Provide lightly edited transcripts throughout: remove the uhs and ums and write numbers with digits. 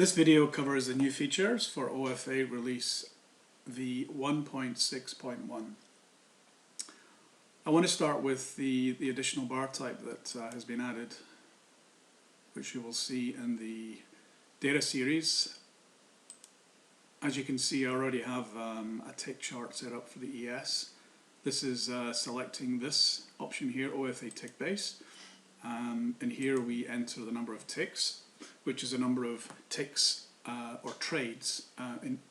This video covers the new features for OFA release v1.6.1. I want to start with the additional bar type that has been added, which you will see in the data series. As you can see, I already have a tick chart set up for the ES. This is selecting this option here, OFA tick base, and here we enter the number of ticks, which is a number of ticks or trades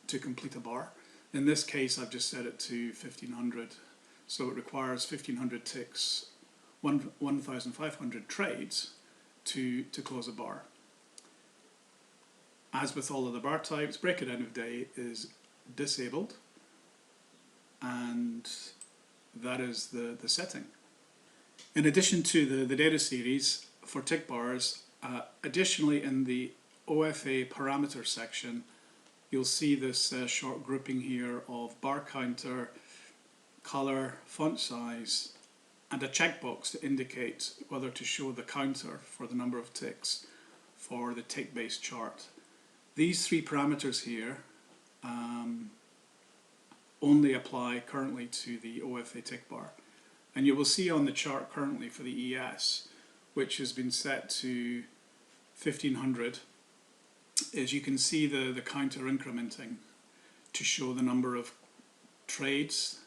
to complete a bar. In this case, I've just set it to 1500, so it requires 1500 ticks, 1500 trades to close a bar. As with all of the bar types, break at end of day is disabled, and that is the setting. In addition to the data series for tick bars, additionally in the OFA parameter section, you'll see this short grouping here of bar counter, color, font size, and a checkbox to indicate whether to show the counter for the number of ticks for the tick-based chart. These three parameters here only apply currently to the OFA tick bar. And you will see on the chart currently for the ES, which has been set to 1500, is you can see the counter incrementing to show the number of trades,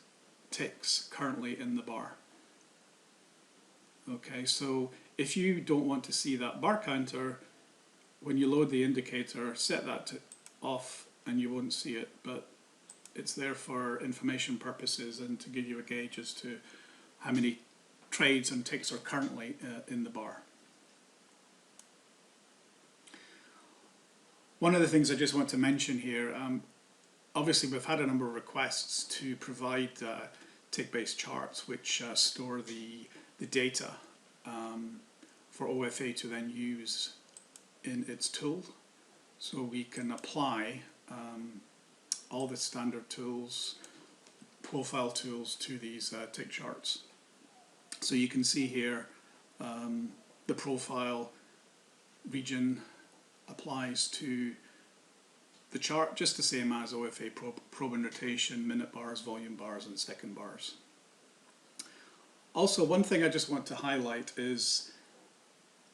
ticks currently in the bar. Okay, so if you don't want to see that bar counter, when you load the indicator, set that to off and you won't see it, but it's there for information purposes and to give you a gauge as to how many trades and ticks are currently in the bar. One of the things I just want to mention here, obviously we've had a number of requests to provide tick-based charts which store the data for OFA to then use in its tool, so we can apply all the standard tools, profile tools to these tick charts. So you can see here the profile region applies to the chart just the same as OFA probe and rotation, minute bars, volume bars, and second bars. Also, one thing I just want to highlight is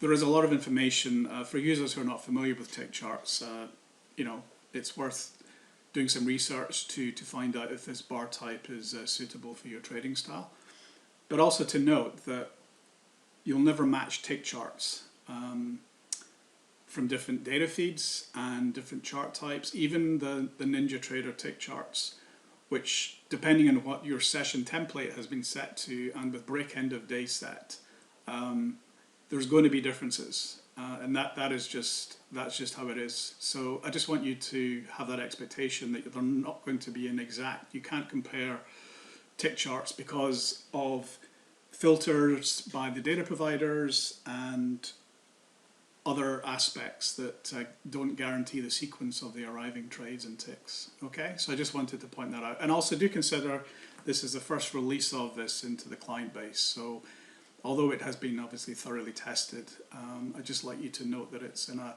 there is a lot of information for users who are not familiar with tick charts. You know, it's worth doing some research to find out if this bar type is suitable for your trading style. But also to note that you'll never match tick charts from different data feeds and different chart types, even the NinjaTrader tick charts, which depending on what your session template has been set to and with break end of day set, there's going to be differences, and that's just how it is. So I just want you to have that expectation that they're not going to be an exact. You can't compare tick charts because of filters by the data providers and other aspects that don't guarantee the sequence of the arriving trades and ticks. Okay, so I just wanted to point that out. And also do consider this is the first release of this into the client base. So although it has been obviously thoroughly tested, I'd just like you to note that it's in a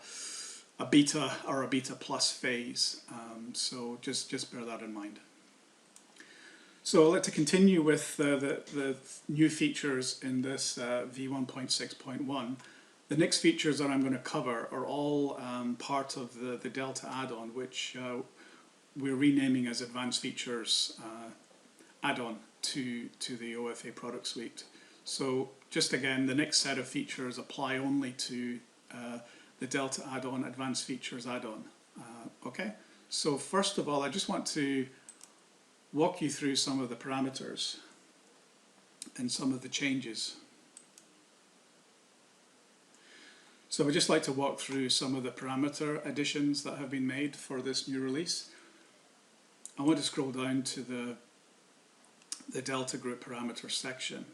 beta or a beta plus phase. So just bear that in mind. So I'd like to continue with the new features in this v1.6.1. The next features that I'm going to cover are all part of the Delta add-on, which we're renaming as Advanced Features add-on to the OFA product suite. So just again, the next set of features apply only to the Delta add-on, Advanced Features add-on. Okay, so first of all, I just want to walk you through some of the parameters and some of the changes. So I'd just like to walk through some of the parameter additions that have been made for this new release. I want to scroll down to the Delta Group parameter section.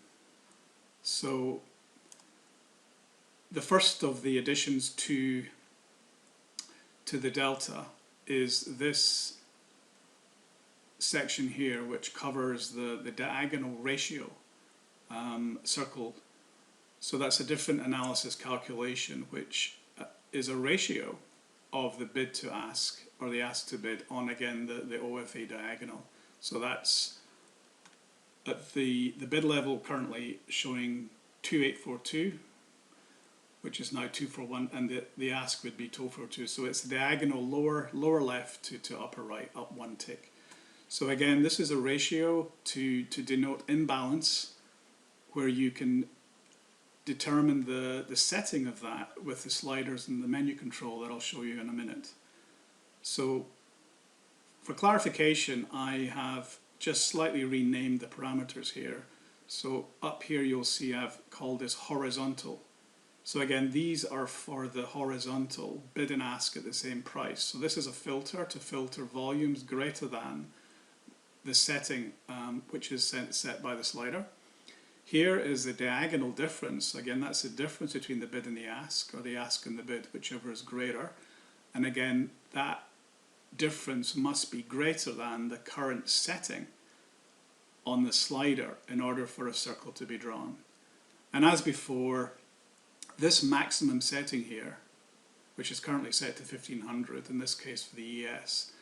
So the first of the additions to the Delta is this section here, which covers the diagonal ratio circle. So that's a different analysis calculation, which is a ratio of the bid to ask, or the ask to bid, on again the OFA diagonal. So that's at the bid level currently showing 2842, which is now 241, and the ask would be 242. So it's diagonal lower left to upper right, up one tick. So again, this is a ratio to denote imbalance, where you can determine the setting of that with the sliders and the menu control that I'll show you in a minute. So for clarification, I have just slightly renamed the parameters here. So up here you'll see I've called this horizontal. So again, these are for the horizontal bid and ask at the same price. So this is a filter to filter volumes greater than the setting which is set by the slider. Here is the diagonal difference. Again, that's the difference between the bid and the ask, or the ask and the bid, whichever is greater. And again, that difference must be greater than the current setting on the slider in order for a circle to be drawn. And as before, this maximum setting here, which is currently set to 1500, in this case for the ES,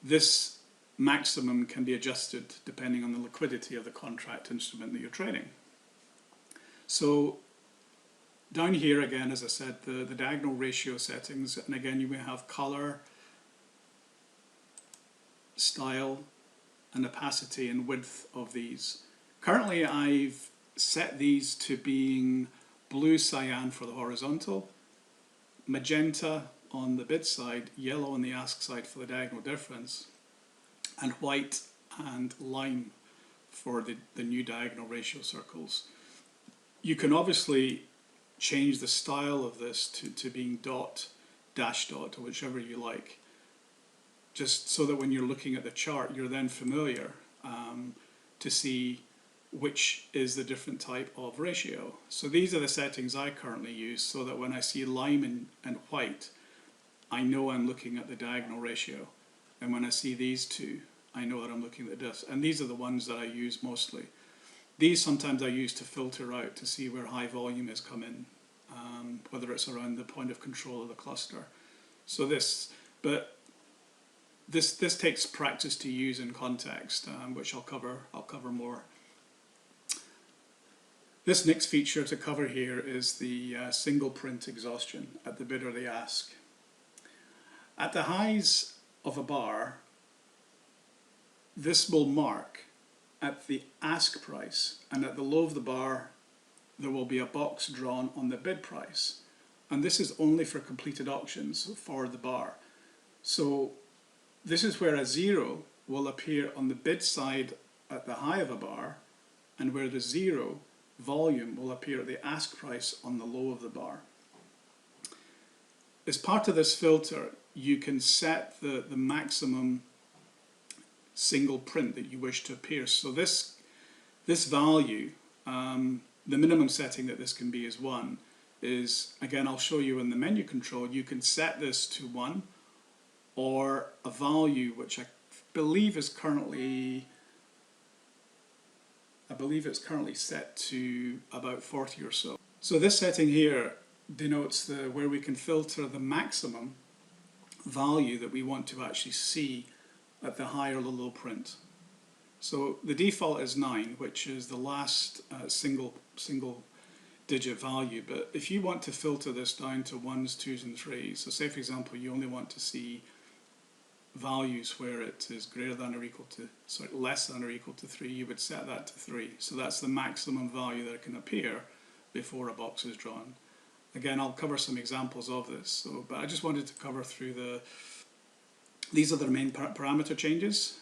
this maximum can be adjusted depending on the liquidity of the contract instrument that you're trading. So down here again, as I said, the diagonal ratio settings, and again you may have color, style, and opacity and width of these. Currently I've set these to being blue cyan for the horizontal, magenta on the bid side, yellow on the ask side for the diagonal difference, and white and lime for the new diagonal ratio circles. You can obviously change the style of this to being dot, dash dot, or whichever you like, just so that when you're looking at the chart you're then familiar to see which is the different type of ratio. So these are the settings I currently use, so that when I see lime and white, I know I'm looking at the diagonal ratio. And when I see these two, I know that I'm looking at this. And these are the ones that I use mostly. These sometimes I use to filter out to see where high volume has come in, whether it's around the point of control of the cluster. So this takes practice to use in context, which I'll cover more. This next feature to cover here is the single print exhaustion at the bid or the ask. At the highs of a bar, this will mark at the ask price, and at the low of the bar there will be a box drawn on the bid price, and this is only for completed auctions for the bar. So this is where a 0 will appear on the bid side at the high of a bar, and where the 0 volume will appear at the ask price on the low of the bar. As part of this filter, you can set the maximum single print that you wish to appear. So this value, the minimum setting that this can be is 1, is, again, I'll show you in the menu control, you can set this to 1, or a value which I believe is currently, set to about 40 or so. So this setting here denotes where we can filter the maximum value that we want to actually see at the high or the low print. So the default is 9, which is the last single digit value, but if you want to filter this down to 1s, 2s and 3s, so say for example you only want to see values where it is greater than or equal to, sorry, less than or equal to 3, you would set that to 3. So that's the maximum value that can appear before a box is drawn. Again, I'll cover some examples of this, but I just wanted to cover through these are the main parameter changes.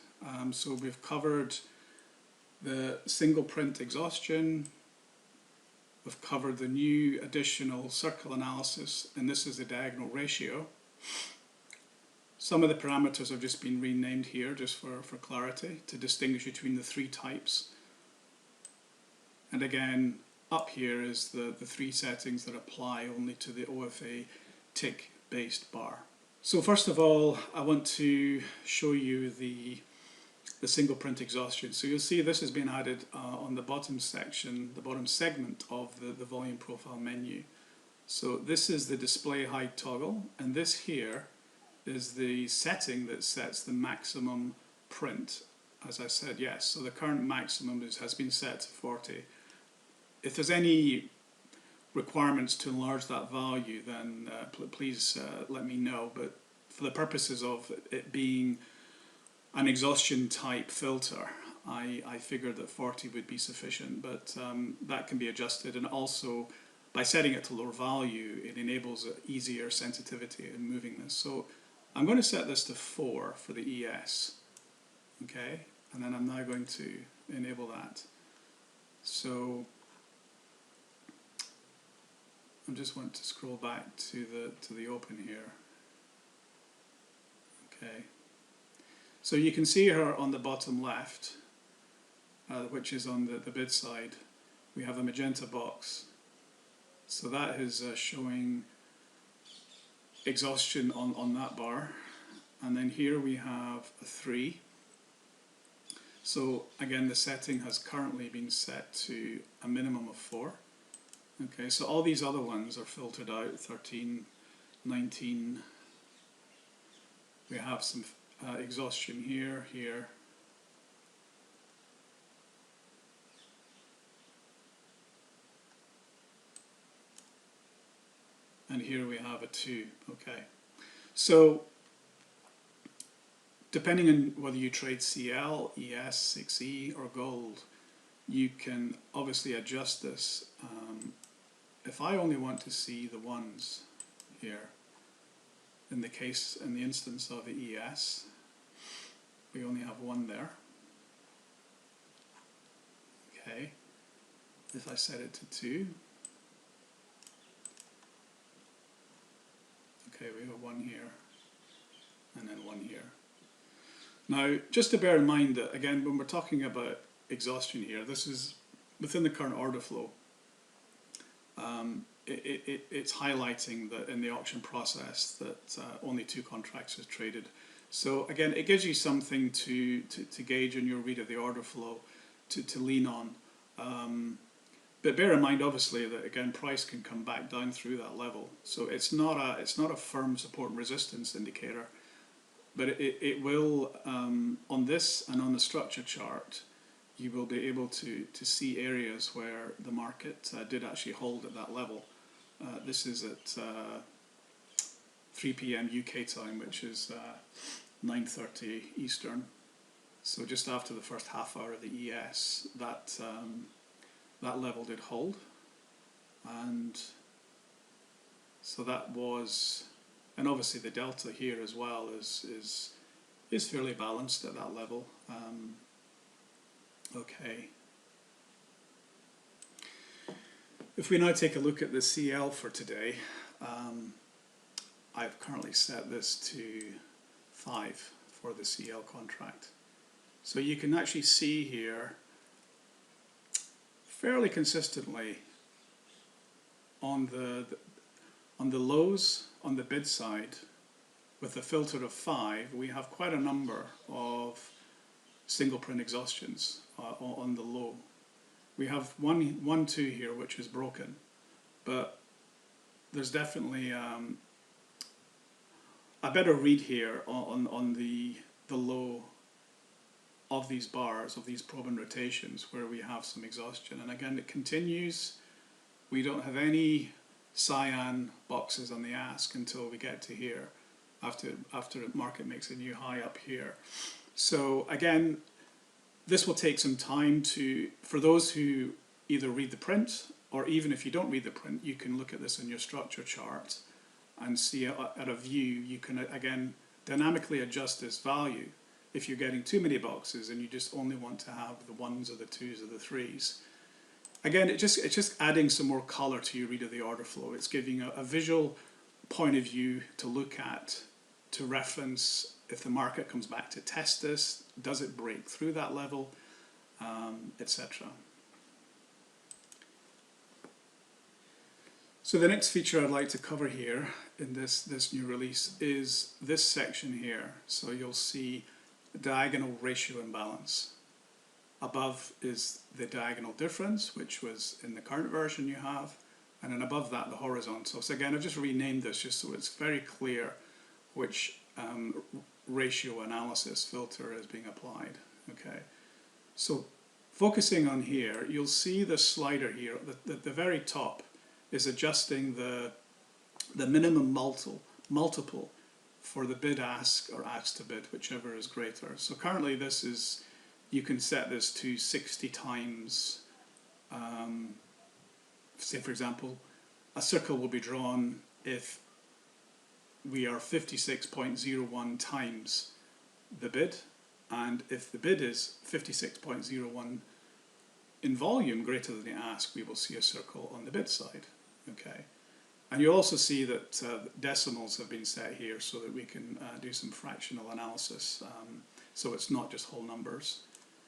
So we've covered the single print exhaustion, we've covered the new additional circle analysis, and this is the diagonal ratio. Some of the parameters have just been renamed here just for clarity to distinguish between the 3 types. And again, up here is the 3 settings that apply only to the OFA tick based bar. So first of all, I want to show you the single print exhaustion. So you'll see this has been added on the bottom section, the bottom segment of the volume profile menu. So this is the display height toggle, and this here is the setting that sets the maximum print. As I said, yes, so the current maximum has been set to 40. If there's any requirements to enlarge that value, then please let me know. But for the purposes of it being an exhaustion type filter, I figured that 40 would be sufficient, but that can be adjusted, and also by setting it to lower value, it enables easier sensitivity in moving this. So I'm going to set this to 4 for the ES, okay, and then I'm now going to enable that. So I just want to scroll back to the open here. Okay, so you can see here on the bottom left, which is on the bid side, we have a magenta box. So that is showing exhaustion on that bar, and then here we have a 3. So again, the setting has currently been set to a minimum of 4. Okay, so all these other ones are filtered out, 13, 19. We have some exhaustion here, here. And here we have a 2, okay. So, depending on whether you trade CL, ES, 6E or gold, you can obviously adjust this. If I only want to see the ones here, in the instance of the ES, we only have 1 there. Okay, if I set it to 2, okay, we have 1 here, and then 1 here. Now, just to bear in mind that, again, when we're talking about exhaustion here, this is within the current order flow. It's highlighting that in the auction process that only 2 contracts are traded. So again, it gives you something to gauge in your read of the order flow, to lean on. But bear in mind, obviously, that again, price can come back down through that level. So it's not a firm support and resistance indicator, but it will on this and on the structure chart, you will be able to see areas where the market did actually hold at that level. This is at 3 p.m. UK time, which is 9:30 Eastern. So just after the first half hour of the ES, that level did hold, and so that was, and obviously the delta here as well is fairly balanced at that level. Okay. If we now take a look at the CL for today, I've currently set this to 5 for the CL contract. So you can actually see here fairly consistently on the lows on the bid side with a filter of 5, we have quite a number of single print exhaustions on the low. We have one, 2 here which is broken, but there's definitely a better read here on the low of these bars, of these probe rotations, where we have some exhaustion. And again, it continues. We don't have any cyan boxes on the ask until we get to here, after the market makes a new high up here. So again, this will take some time for those who either read the print, or even if you don't read the print, you can look at this in your structure chart and see at a view, you can again dynamically adjust this value. If you're getting too many boxes and you just only want to have the 1s or the 2s or the 3s. Again, it's just adding some more color to your read of the order flow. It's giving a visual point of view to look at, to reference if the market comes back to test this, does it break through that level, etc. So the next feature I'd like to cover here in this new release is this section here. So you'll see the diagonal ratio imbalance. Above is the diagonal difference, which was in the current version you have, and then above that the horizontal. So again, I've just renamed this just so it's very clear which ratio analysis filter is being applied. Okay, so focusing on here, you'll see the slider here at the very top is adjusting the minimum multiple for the bid ask or ask to bid, whichever is greater. So currently this is, you can set this to 60 times, say for example, a circle will be drawn if we are 56.01 times the bid, and if the bid is 56.01 in volume greater than the ask, we will see a circle on the bid side. Okay, and you'll also see that decimals have been set here so that we can do some fractional analysis, so it's not just whole numbers.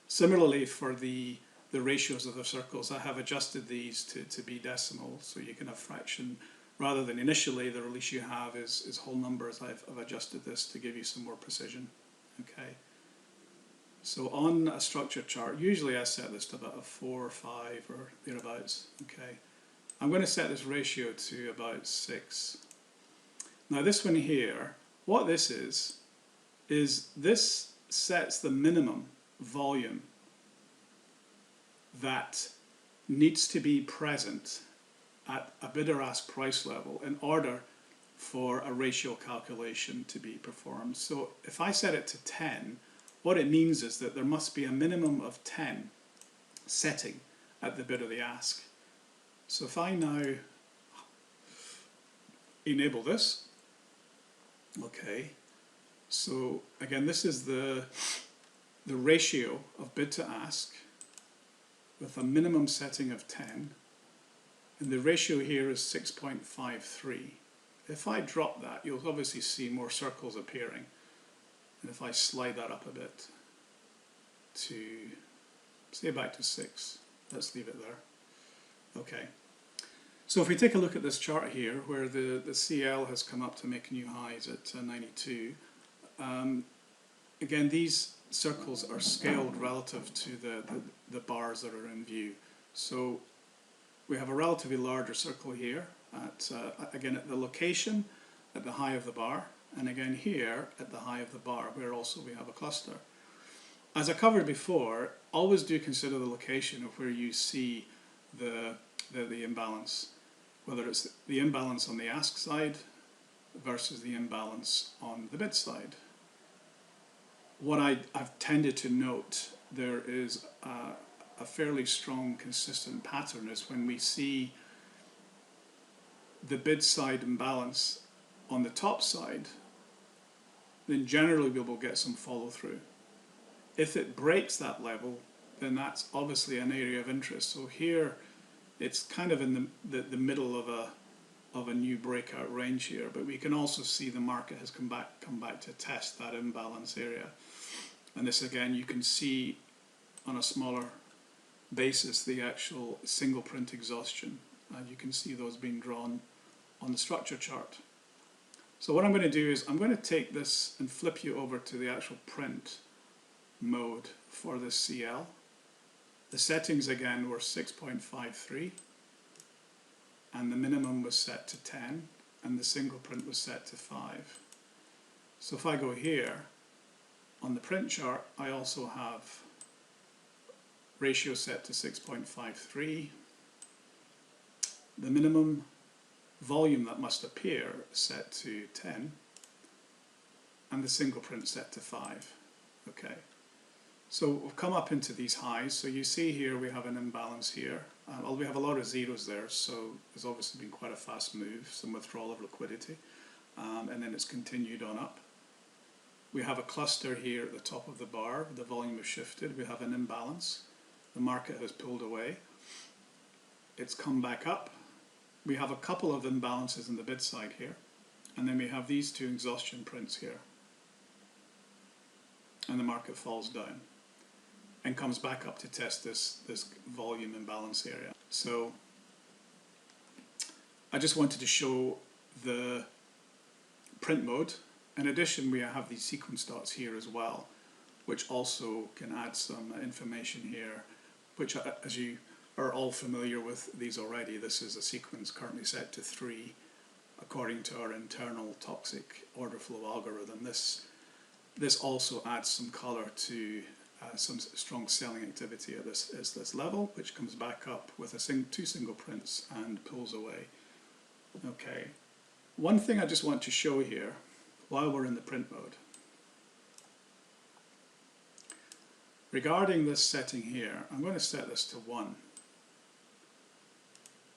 Similarly, for the ratios of the circles, I have adjusted these to be decimal, so you can have fraction rather than initially the release you have is whole numbers. I've adjusted this to give you some more precision. Okay, so on a structure chart, usually I set this to about a 4 or 5 or thereabouts. Okay, I'm going to set this ratio to about 6. Now this one here, what this is this sets the minimum volume that needs to be present at a bid or ask price level in order for a ratio calculation to be performed. So if I set it to 10, what it means is that there must be a minimum of 10 setting at the bid or the ask. So if I now enable this, okay, so again this is the ratio of bid to ask with a minimum setting of 10, and the ratio here is 6.53. If I drop that, you'll obviously see more circles appearing, and if I slide that up a bit to, say, back to 6, let's leave it there. Okay, so if we take a look at this chart here where the CL has come up to make new highs at 92, again these circles are scaled relative to the bars that are in view. So we have a relatively larger circle here at again at the location at the high of the bar, and again here at the high of the bar where also we have a cluster. As I covered before, always do consider the location of where you see the imbalance, whether it's the imbalance on the ask side versus the imbalance on the bid side. What I've tended to note, there is a fairly strong consistent pattern is when we see the bid side imbalance on the top side, then generally we will get some follow through. If it breaks that level, then that's obviously an area of interest. So here it's kind of in the middle of a new breakout range here, but we can also see the market has come back to test that imbalance area. And this again, you can see on a smaller basis the actual single print exhaustion, and you can see those being drawn on the structure chart. So what I'm going to do is I'm going to take this and flip you over to the actual print mode for this CL. The settings again were 6.53, and the minimum was set to 10, and the single print was set to 5. So if I go here, on the print chart, I also have ratio set to 6.53, the minimum volume that must appear set to 10, and the single print set to 5. Okay, so we've come up into these highs. So you see here we have an imbalance here. Well, we have a lot of zeros there, so there's obviously been quite a fast move, some withdrawal of liquidity, and then it's continued on up. We have a cluster here at the top of the bar. The volume has shifted. We have an imbalance. The market has pulled away. It's come back up. We have a couple of imbalances in the bid side here, and then we have these two exhaustion prints here, and the market falls down and comes back up to test this volume imbalance area. So I just wanted to show the print mode. In addition, we have these sequence dots here as well, which also can add some information here, which, as you are all familiar with these already. This is a sequence currently set to 3 according to our internal toxic order flow algorithm. This also adds some color to some strong selling activity at this level, which comes back up with two single prints and pulls away. Okay, one thing I just want to show here while we're in the print mode. Regarding this setting here, I'm going to set this to 1.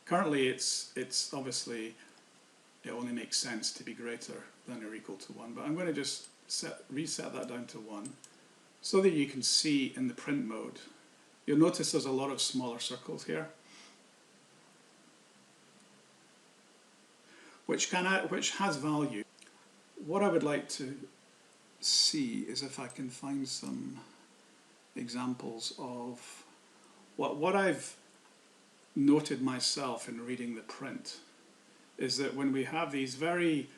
Currently it's obviously, it only makes sense to be greater than or equal to 1, but I'm going to just reset that down to 1 so that you can see in the print mode. You'll notice there's a lot of smaller circles here, which has value. What I would like to see is if I can find some examples of what I've noted myself in reading the print is that when we have these very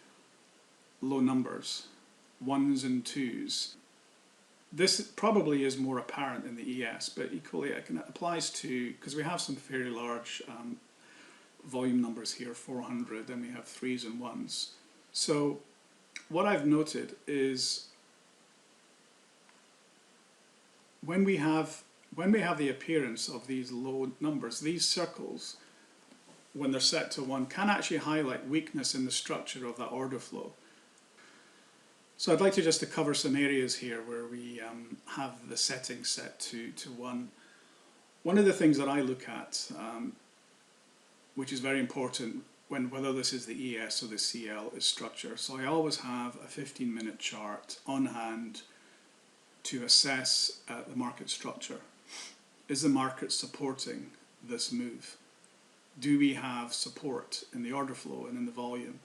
low numbers, 1s and 2s, this probably is more apparent in the ES, but equally it applies to, because we have some fairly large volume numbers here, 400, and we have 3s and 1s. So what I've noted is when we have the appearance of these low numbers, these circles, when they're set to 1, can actually highlight weakness in the structure of that order flow. So I'd like to just cover some areas here where we have the setting set to 1. One of the things that I look at, which is very important whether this is the ES or the CL, is structure. So I always have a 15-minute chart on hand to assess the market structure. Is the market supporting this move? Do we have support in the order flow and in the volume?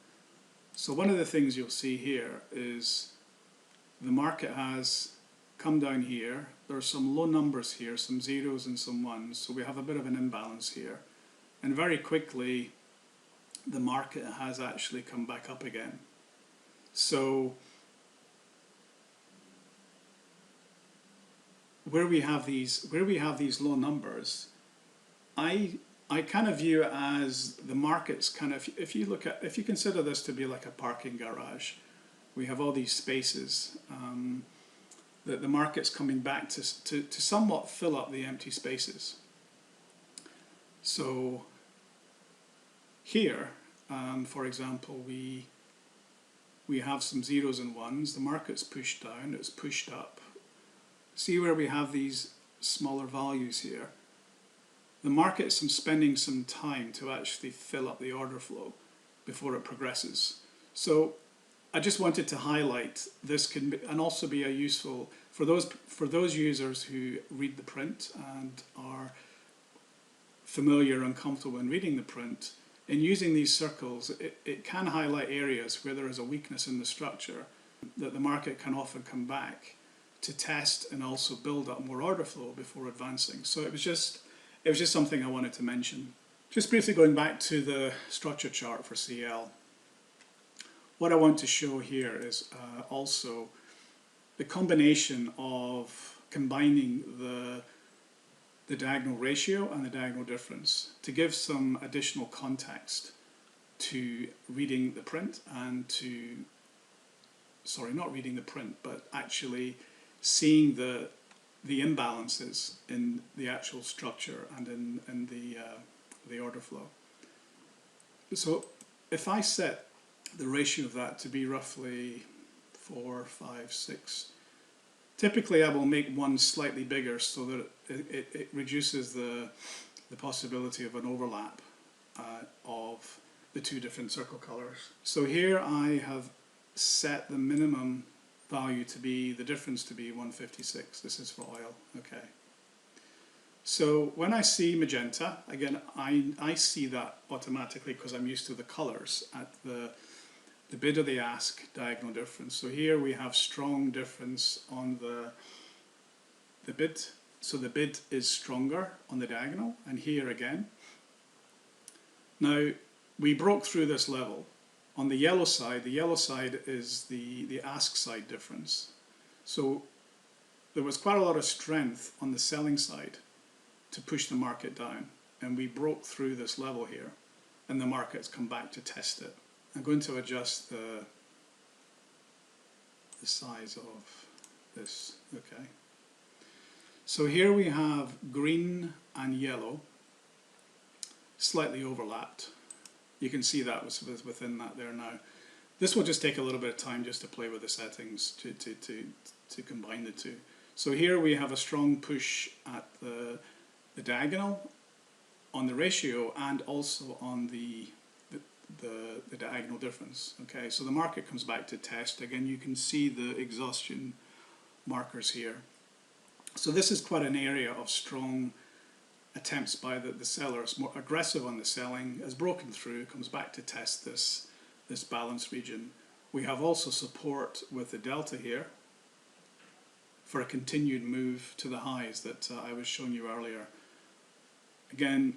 So one of the things you'll see here is the market has come down here. There are some low numbers here, some 0s and some 1s, so we have a bit of an imbalance here. And very quickly, the market has actually come back up again. So where we have these low numbers, I kind of view it as the market's kind of, if you consider this to be like a parking garage, we have all these spaces that the market's coming back to somewhat fill up the empty spaces. So here, for example, we have some 0s and 1s, the market's pushed down, it's pushed up. See where we have these smaller values here? The market's spending some time to actually fill up the order flow before it progresses. So I just wanted to highlight this can be, and also be a useful for those users who read the print and are familiar and comfortable in reading the print. In using these circles, it can highlight areas where there is a weakness in the structure that the market can often come back to test and also build up more order flow before advancing. So it was just something I wanted to mention. Just briefly going back to the structure chart for CL. What I want to show here is also the combination of combining the diagonal ratio and the diagonal difference to give some additional context to reading the print and to, sorry, not reading the print, but actually seeing the imbalances in the actual structure and in the order flow. So if I set the ratio of that to be roughly 4, 5, 6, typically I will make one slightly bigger so that it reduces the possibility of an overlap of the two different circle colors. So here I have set the minimum value to be, the difference to be 156. This is for oil, okay. So when I see magenta, again, I see that automatically because I'm used to the colors at the bid or the ask diagonal difference. So here we have strong difference on the bid. So the bid is stronger on the diagonal, and here again. Now, we broke through this level. On the yellow side is the ask side difference. So there was quite a lot of strength on the selling side to push the market down. and we broke through this level here, and the market's come back to test it. I'm going to adjust the size of this. Okay. So here we have green and yellow slightly overlapped. You can see that was within that there now. This will just take a little bit of time just to play with the settings to combine the two. So here we have a strong push at the diagonal on the ratio and also on the diagonal difference. Okay, so the market comes back to test. Again, you can see the exhaustion markers here. So this is quite an area of strong attempts by the sellers, more aggressive on the selling, has broken through, comes back to test this balance region. We have also support with the delta here for a continued move to the highs that I was showing you earlier. Again,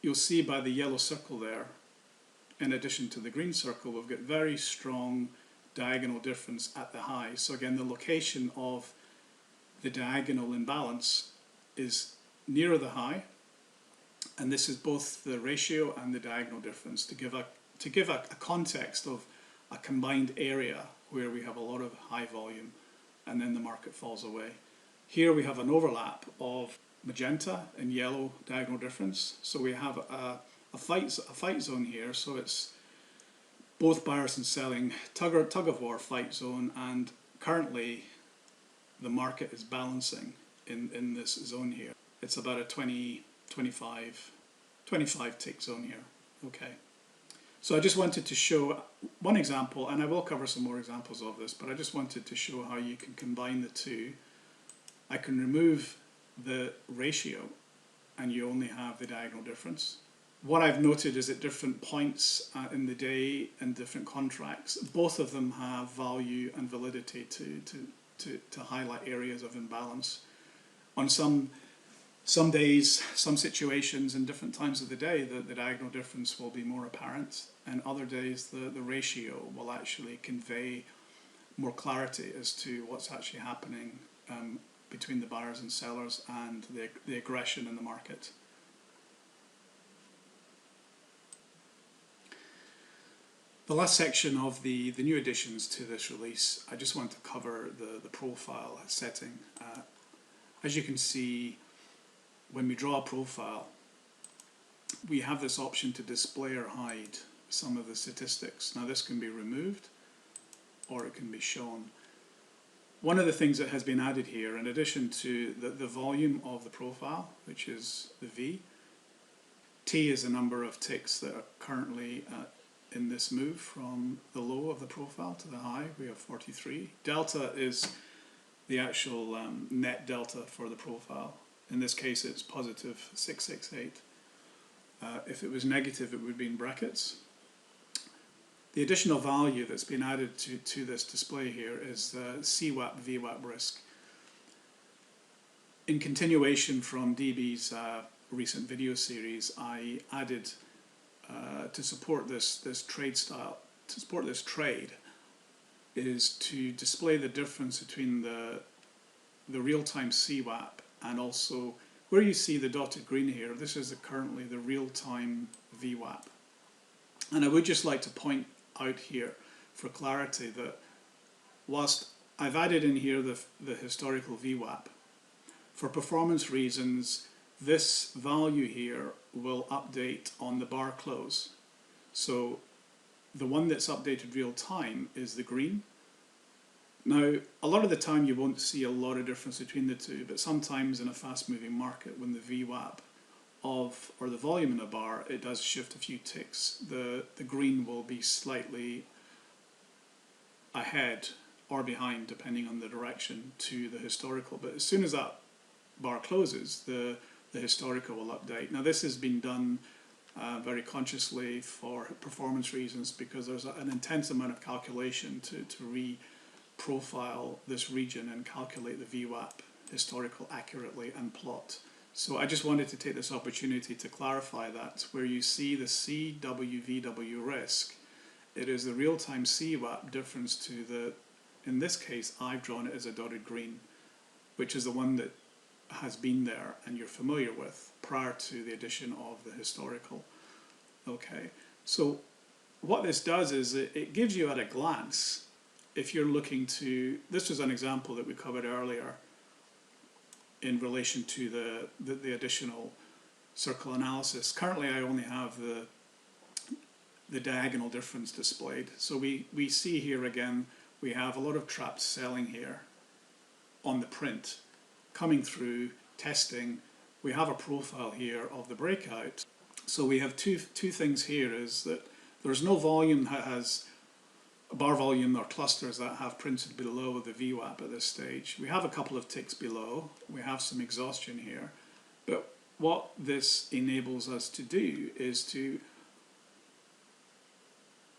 you'll see by the yellow circle there, in addition to the green circle, we've got very strong diagonal difference at the high. So again, the location of the diagonal imbalance is nearer the high, and this is both the ratio and the diagonal difference to give a context of a combined area where we have a lot of high volume and then the market falls away. Here we have an overlap of magenta and yellow diagonal difference, so we have a fight zone here. So it's both buyers and selling, tug of war fight zone, and currently the market is balancing in this zone here. It's about a 25 tick zone here. Okay, so I just wanted to show one example, and I will cover some more examples of this, but I just wanted to show how you can combine the two. I can remove the ratio and you only have the diagonal difference. What I've noted is at different points in the day and different contracts, both of them have value and validity to highlight areas of imbalance. On some days, some situations, and different times of the day, the diagonal difference will be more apparent, and other days the ratio will actually convey more clarity as to what's actually happening between the buyers and sellers and the aggression in the market. The last section of the new additions to this release, I just want to cover the profile setting. As you can see, when we draw a profile, we have this option to display or hide some of the statistics. Now this can be removed or it can be shown. One of the things that has been added here, in addition to the volume of the profile, which is the V, T is the number of ticks that are currently in this move from the low of the profile to the high. We have 43. Delta is the actual net delta for the profile. In this case it's positive 668. If it was negative it would be in brackets. The additional value that's been added to this display here is the CWAP VWAP risk. In continuation from DB's recent video series, I added to support this trade style, to support this trade, is to display the difference between the real-time CWAP and also where you see the dotted green here. This is currently the real-time VWAP. And I would just like to point out here for clarity that whilst I've added in here the historical VWAP, for performance reasons this value here will update on the bar close. So the one that's updated real time is the green. Now a lot of the time you won't see a lot of difference between the two, but sometimes in a fast moving market when the VWAP or the volume in a bar, it does shift a few ticks. The green will be slightly ahead or behind depending on the direction to the historical, but as soon as that bar closes, the historical will update. Now this has been done very consciously for performance reasons because there's an intense amount of calculation to re-profile this region and calculate the VWAP historical accurately and plot. So I just wanted to take this opportunity to clarify that where you see the CWVW risk, it is the real-time CWAP difference to in this case I've drawn it as a dotted green, which is the one that has been there and you're familiar with prior to the addition of the historical. Okay, so what this does is it gives you at a glance, if you're looking to, this was an example that we covered earlier in relation to the additional circle analysis. Currently I only have the diagonal difference displayed. So we see here again, we have a lot of trapped selling here on the print coming through, testing. We have a profile here of the breakout. So we have two things here, is that there's no volume that has a bar volume or clusters that have printed below the VWAP at this stage. We have a couple of ticks below, we have some exhaustion here, but what this enables us to do is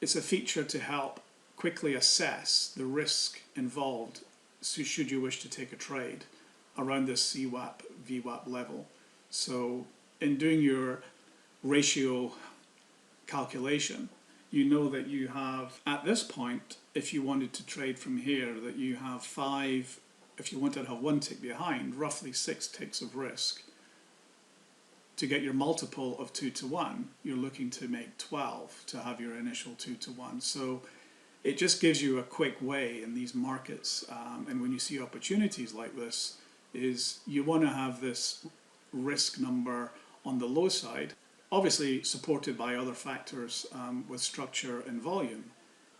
it's a feature to help quickly assess the risk involved, so should you wish to take a trade around this CWAP, VWAP level. So in doing your ratio calculation, you know that you have, at this point, if you wanted to trade from here, that you have 5, if you wanted to have 1 tick behind, roughly 6 ticks of risk. To get your multiple of 2 to 1, you're looking to make 12 to have your initial 2 to 1. So it just gives you a quick way in these markets, and when you see opportunities like this, is you want to have this risk number on the low side, obviously supported by other factors with structure and volume.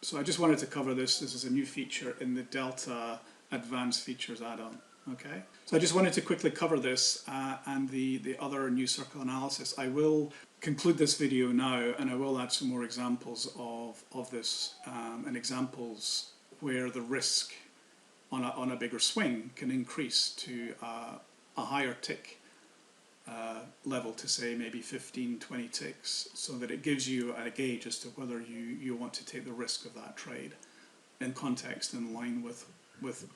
So I just wanted to cover this. This is a new feature in the Delta Advanced Features add-on. Okay, so I just wanted to quickly cover this and the other new circle analysis. I will conclude this video now, and I will add some more examples of this and examples where the risk on a bigger swing can increase to a higher tick level, to say maybe 15, 20 ticks, so that it gives you a gauge as to whether you want to take the risk of that trade in context, in line with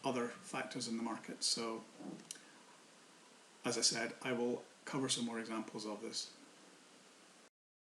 other factors in the market. So, as I said, I will cover some more examples of this.